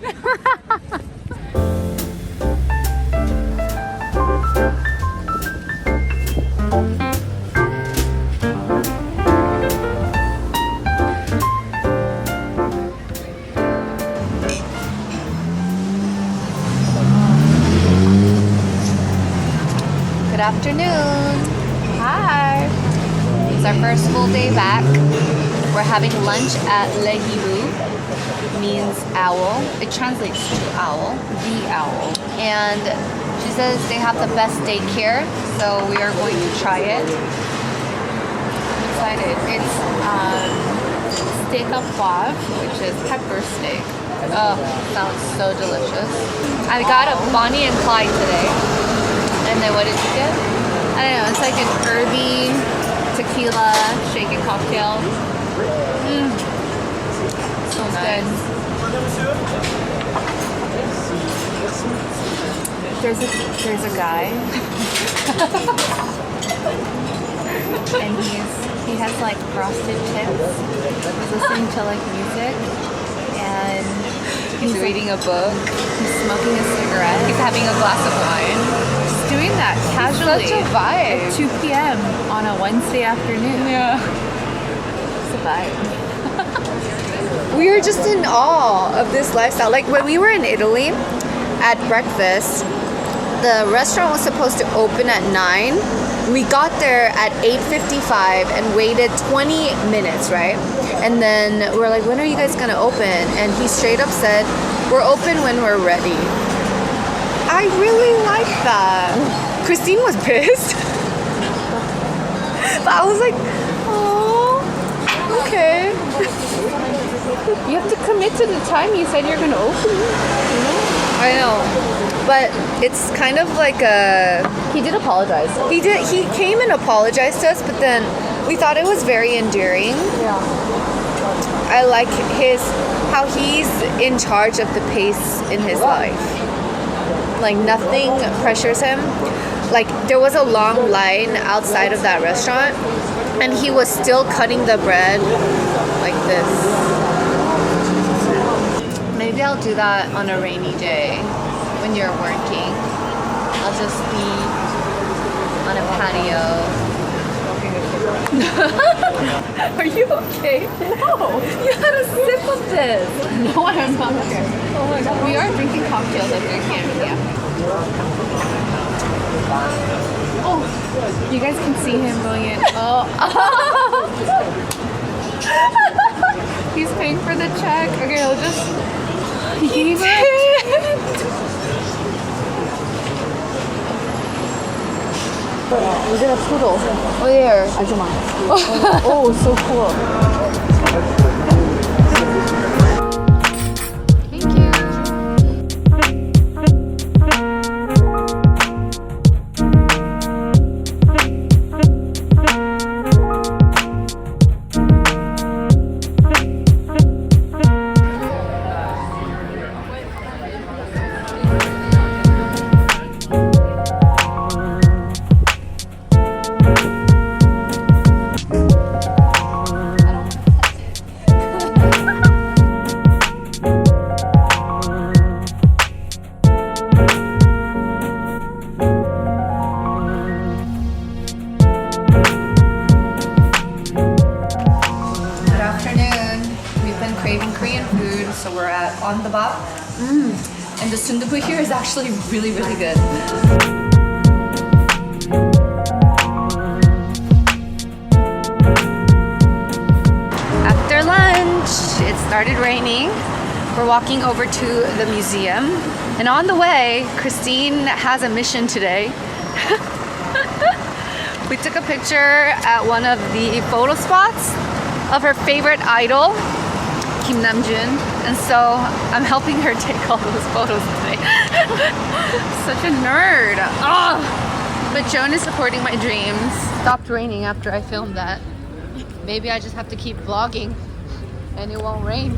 Good afternoon. Hi. It's our first full day back. We're having lunch at Lehibu. Means owl. It translates to owl. The owl. And she says they have the best steak here, so we are going to try it. I'm excited. It's steak au poivre, which is pepper steak. Oh, sounds so delicious. I got a Bonnie and Clyde today. And then what did you get? I don't know, it's like an herby tequila shaken cocktail. So nice. There's a guy. And he has like frosted tips. He's listening to like music. And he's reading a book. He's smoking a cigarette. He's having a glass of wine. Just doing that casually. Such a vibe. At 2 p.m. on a Wednesday afternoon. Yeah. It's a vibe. We were just in awe of this lifestyle. Like when we were in Italy at breakfast, the restaurant was supposed to open at 9. We got there at 8:55 and waited 20 minutes, right? And then we're like, when are you guys gonna open? And he straight up said, we're open when we're ready. I really like that. Christine was pissed. But I was like, oh, okay. You have to commit to the time you said you're gonna open. You know? I know. But it's kind of like a... He did apologize. He came and apologized to us, but then we thought it was very endearing. Yeah. I like how he's in charge of the pace in his life. Like nothing pressures him. Like there was a long line outside of that restaurant and he was still cutting the bread like this. Maybe I'll do that on a rainy day when you're working. I'll just be on a patio. Are you okay? No. You had a sip of this. No, I'm not okay. Oh my god. We are drinking cocktails at their camp, yeah. Oh, you guys can see him going in. Oh. He's paying for the check. Okay, I'll just... He gave it. We did a poodle. Oh, there. 아줌마. Oh, so cool. Thank you. So we're at On the Bop. And the sundubu here is actually really, really good. After lunch, it started raining. We're walking over to the museum. And on the way, Christine has a mission today. We took a picture at one of the photo spots of her favorite idol, Kim Namjoon, and so I'm helping her take all those photos today. Such a nerd. Oh. But Joan is supporting my dreams. Stopped raining after I filmed that. Maybe I just have to keep vlogging and it won't rain.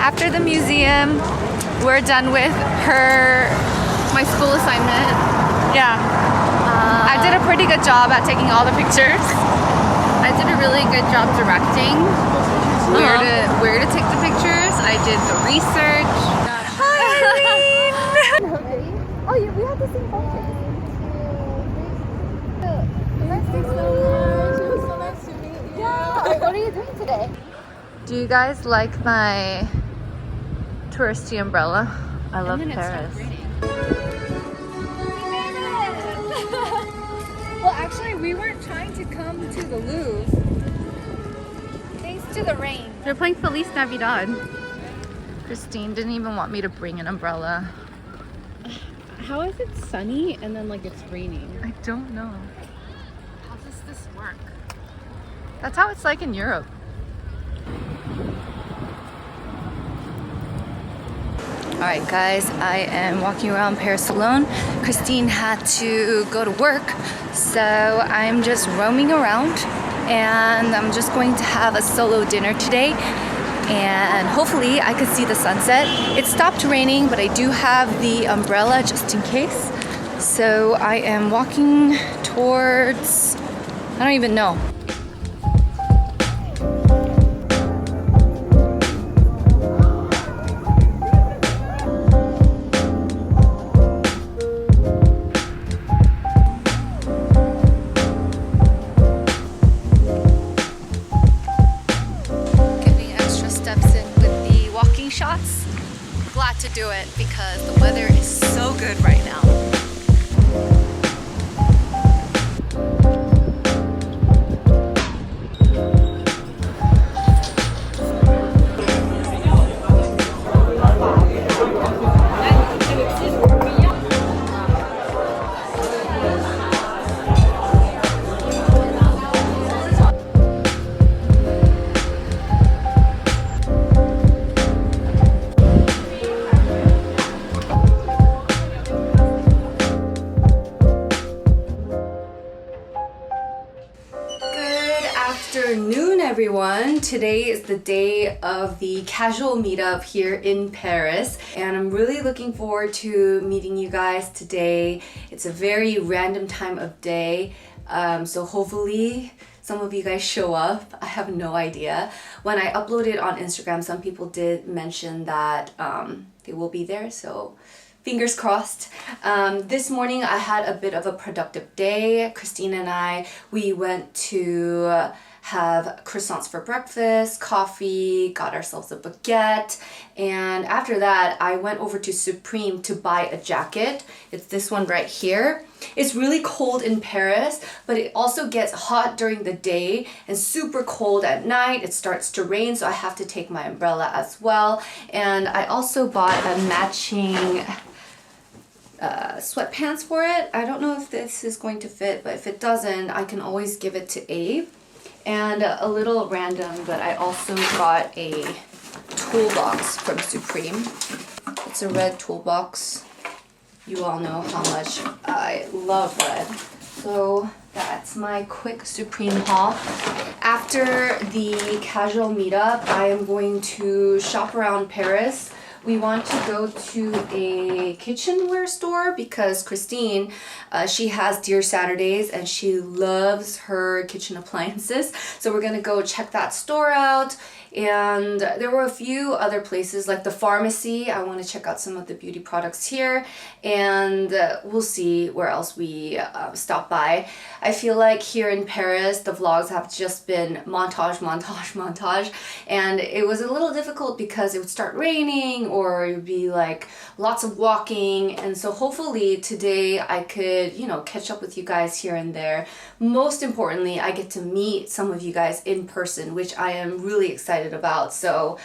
After the museum, we're done with my school assignment. Yeah. I did a pretty good job at taking all the pictures. I did a really good job directing where to take the pictures. I did the research. Hi, Irene! Oh, yeah, we have the same photo. What are you doing today? Do you guys like my touristy umbrella? I love Paris. Well, actually, we weren't trying to come to the Louvre. Thanks to the rain. They're playing Feliz Navidad. Christine didn't even want me to bring an umbrella. How is it sunny and then like it's raining? I don't know. How does this work? That's how it's like in Europe. Alright guys, I am walking around Paris alone. Christine had to go to work, so I'm just roaming around and I'm just going to have a solo dinner today and hopefully I could see the sunset. It stopped raining, but I do have the umbrella just in case. So I am walking towards, I don't even know. Shots. Glad to do it because the weather is so good right now. Afternoon everyone. Today is the day of the casual meetup here in Paris and I'm really looking forward to meeting you guys today. It's a very random time of day, so hopefully some of you guys show up. I have no idea. When I uploaded on Instagram, some people did mention that they will be there, so fingers crossed. This morning I had a bit of a productive day. Christine and I, we went to have croissants for breakfast, coffee, got ourselves a baguette, and after that I went over to Supreme to buy a jacket. It's this one right here. It's really cold in Paris, but it also gets hot during the day and super cold at night. It starts to rain, so I have to take my umbrella as well. And I also bought a matching sweatpants for it. I don't know if this is going to fit, but if it doesn't, I can always give it to Abe. And a little random, but I also got a toolbox from Supreme. It's a red toolbox. You all know how much I love red. So that's my quick Supreme haul. After the casual meetup, I am going to shop around Paris. We want to go to a kitchenware store because Christine, she has Dear Saturdays and she loves her kitchen appliances. So we're gonna go check that store out. And there were a few other places like the pharmacy. I want to check out some of the beauty products here, and we'll see where else we stop by. I feel like here in Paris the vlogs have just been montage, and it was a little difficult because it would start raining or it would be like lots of walking, and so hopefully today I could, you know, catch up with you guys here and there. Most importantly, I get to meet some of you guys in person, which I am really excited about. So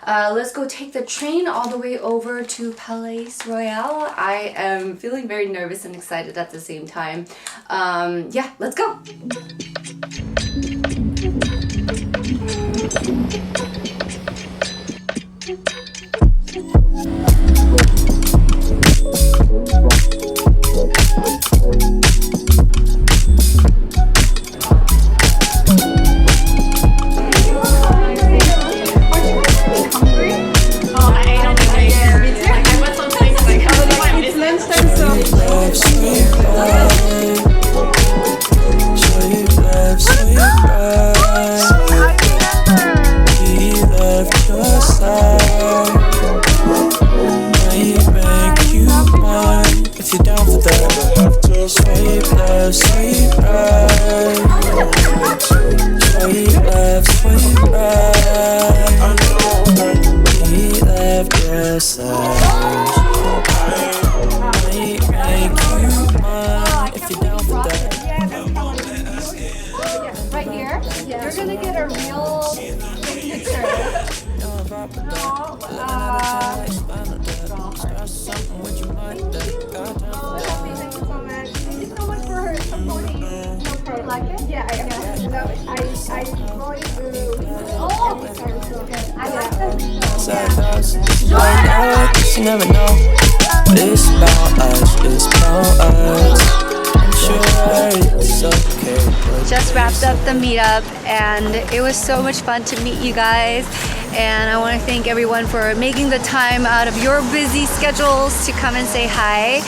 let's go take the train all the way over to Palais Royal. I am feeling very nervous and excited at the same time. Yeah, let's go. Swipe left, swipe right. We left your side. Might make you mine if you're down for that. Right here, you're gonna get a real picture. You like it? Yeah, I like this. Side thoughts, right now, you never know. This about us, it's about us. I'm sure it's okay. Just wrapped up the meetup and it was so much fun to meet you guys, and I want to thank everyone for making the time out of your busy schedules to come and say hi.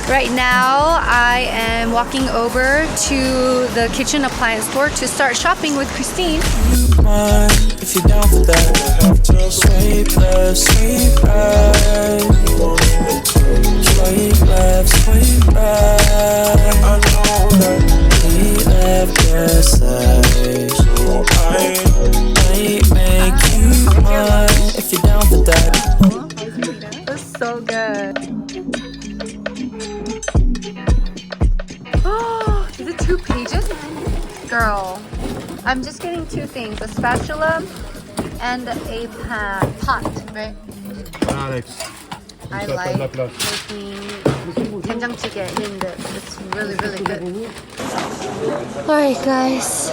Right now I am walking over to the kitchen appliance store to start shopping with Christine. Mine, if you're down for that. Swipe left, swipe right. Swipe left, swipe right. We left your side. Might make you mine if you're down for that. That's so good. Oh, is it 2 pages? Girl, I'm just getting 2 things, a spatula and a pot, right? Alex. I like making 된장찌개 in this. It's really, really good. Alright guys,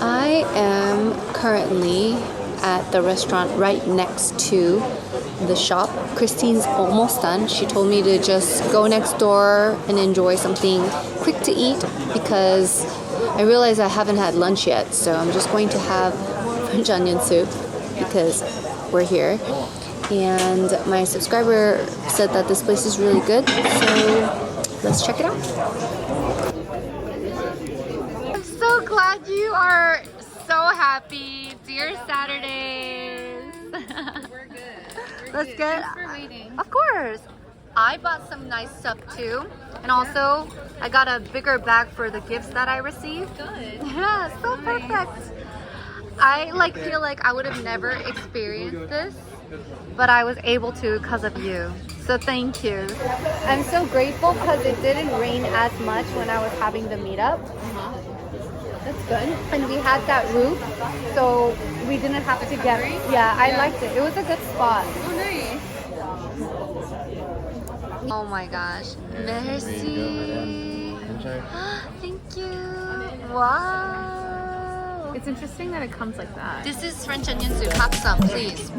I am currently at the restaurant right next to the shop. Christine's almost done. She told me to just go next door and enjoy something quick to eat because I realize I haven't had lunch yet, so I'm just going to have French onion soup because we're here. And my subscriber said that this place is really good, so let's check it out. I'm so glad you are so happy. Dear Saturdays. We're good. Let's get. Thanks for waiting. Of course. I bought some nice stuff too, and also I got a bigger bag for the gifts that I received. Good. Yeah, so perfect. I feel like I would have never experienced this, but I was able to because of you. So thank you. I'm so grateful because it didn't rain as much when I was having the meetup. That's good. And we had that roof, so we didn't have to get. Yeah, I liked it. It was a good spot. Oh, nice. Oh my gosh. Merci. Thank you. Wow. It's interesting that it comes like that. This is French onion soup. Have some, please.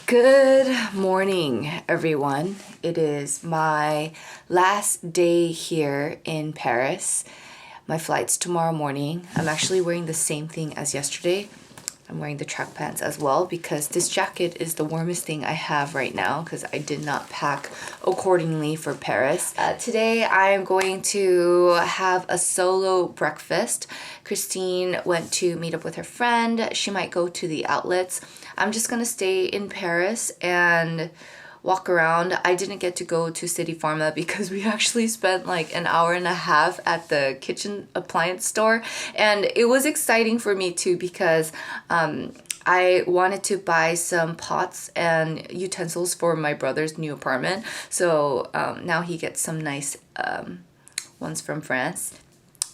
Good morning, everyone. It is my last day here in Paris. My flight's tomorrow morning. I'm actually wearing the same thing as yesterday. I'm wearing the track pants as well because this jacket is the warmest thing I have right now because I did not pack accordingly for Paris. Today I am going to have a solo breakfast. Christine went to meet up with her friend. She might go to the outlets. I'm just gonna stay in Paris and walk around. I didn't get to go to City Pharma because we actually spent like an hour and a half at the kitchen appliance store, and it was exciting for me too because I wanted to buy some pots and utensils for my brother's new apartment. So now he gets some nice ones from France.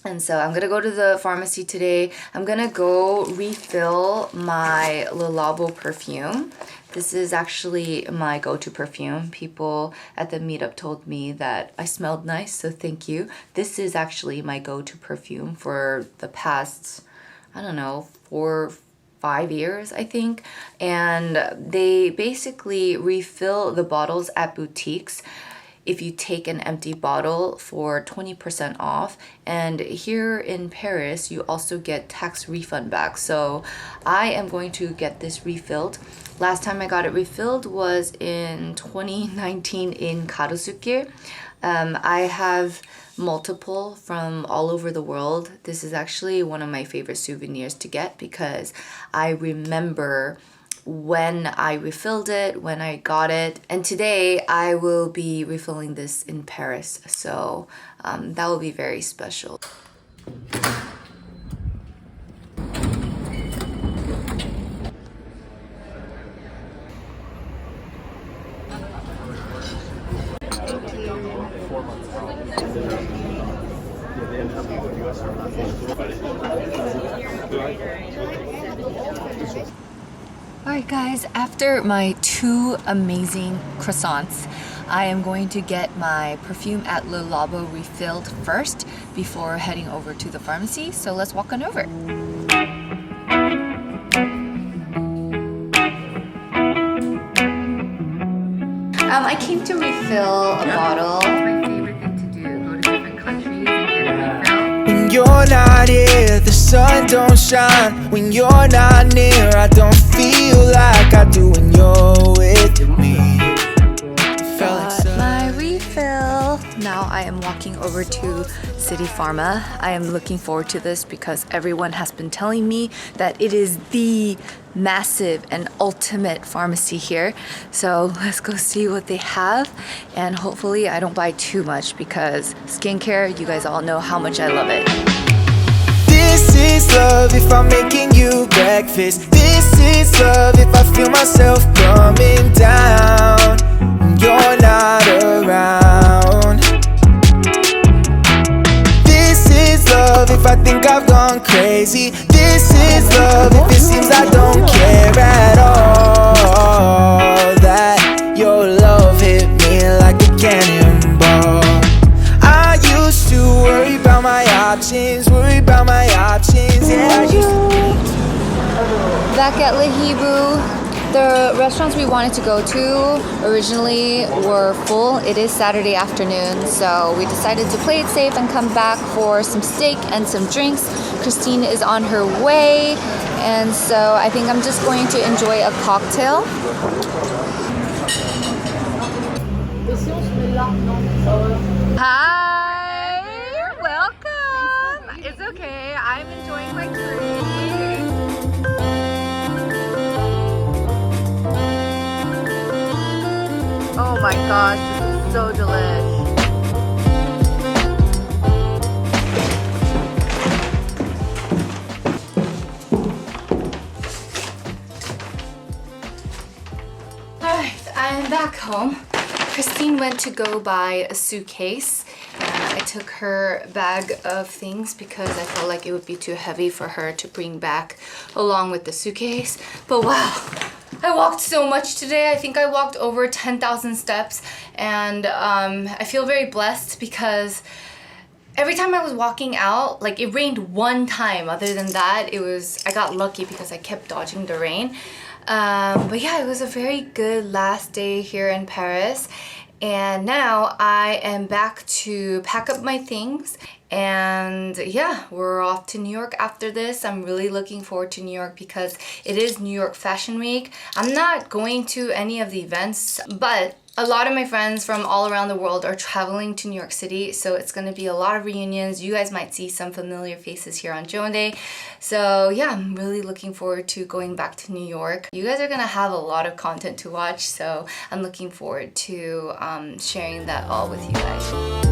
And so I'm gonna go to the pharmacy today. I'm gonna go refill my Le Labo perfume. This is actually my go-to perfume. People at the meetup told me that I smelled nice, so thank you. This is actually my go-to perfume for the past, I don't know, 4 or 5 years, I think. And they basically refill the bottles at boutiques if you take an empty bottle for 20% off. And here in Paris, you also get tax refund back. So I am going to get this refilled. Last time I got it refilled was in 2019 in Karasuke. I have multiple from all over the world. This is actually one of my favorite souvenirs to get because I remember when I refilled it, when I got it. And today I will be refilling this in Paris. So that will be very special. Alright guys, after my 2 amazing croissants, I am going to get my perfume at Le Labo refilled first before heading over to the pharmacy. So let's walk on over. I came to refill a bottle. It's my favorite thing to do, go to different countries and get a refill. When you're not here, the sun don't shine. When you're not near, I don't feel like I do when you're with me. Got my refill. Now I am walking over to City Pharma. I am looking forward to this because everyone has been telling me that it is the massive and ultimate pharmacy here. So let's go see what they have, and hopefully I don't buy too much because skincare, you guys all know how much I love it. This is love if I'm making you breakfast. This is love if I feel myself coming down when you're not around. This is love if I think I've gone crazy. This is love if it seems I don't care at all. That your love hit me like a cannonball. I used to worry about my options, yeah, I used to. Back at Le Hibou. The restaurants we wanted to go to originally were full. It is Saturday afternoon, so we decided to play it safe and come back for some steak and some drinks. Christine is on her way, and so I think I'm just going to enjoy a cocktail. Hi! Welcome! It's okay, I'm enjoying my drink. Oh my gosh, this is so delish. Alright, I'm back home. Christine went to go buy a suitcase, and I took her bag of things because I felt like it would be too heavy for her to bring back along with the suitcase. But wow, I walked so much today. I think I walked over 10,000 steps, and I feel very blessed because every time I was walking out, like it rained one time. Other than that, I got lucky because I kept dodging the rain. But yeah, it was a very good last day here in Paris, and now I am back to pack up my things, and yeah, we're off to New York after this. I'm really looking forward to New York because it is New York Fashion Week. I'm not going to any of the events, but a lot of my friends from all around the world are traveling to New York City, so it's going to be a lot of reunions. You guys might see some familiar faces here on Joanday. So yeah, I'm really looking forward to going back to New York. You guys are going to have a lot of content to watch, so I'm looking forward to sharing that all with you guys.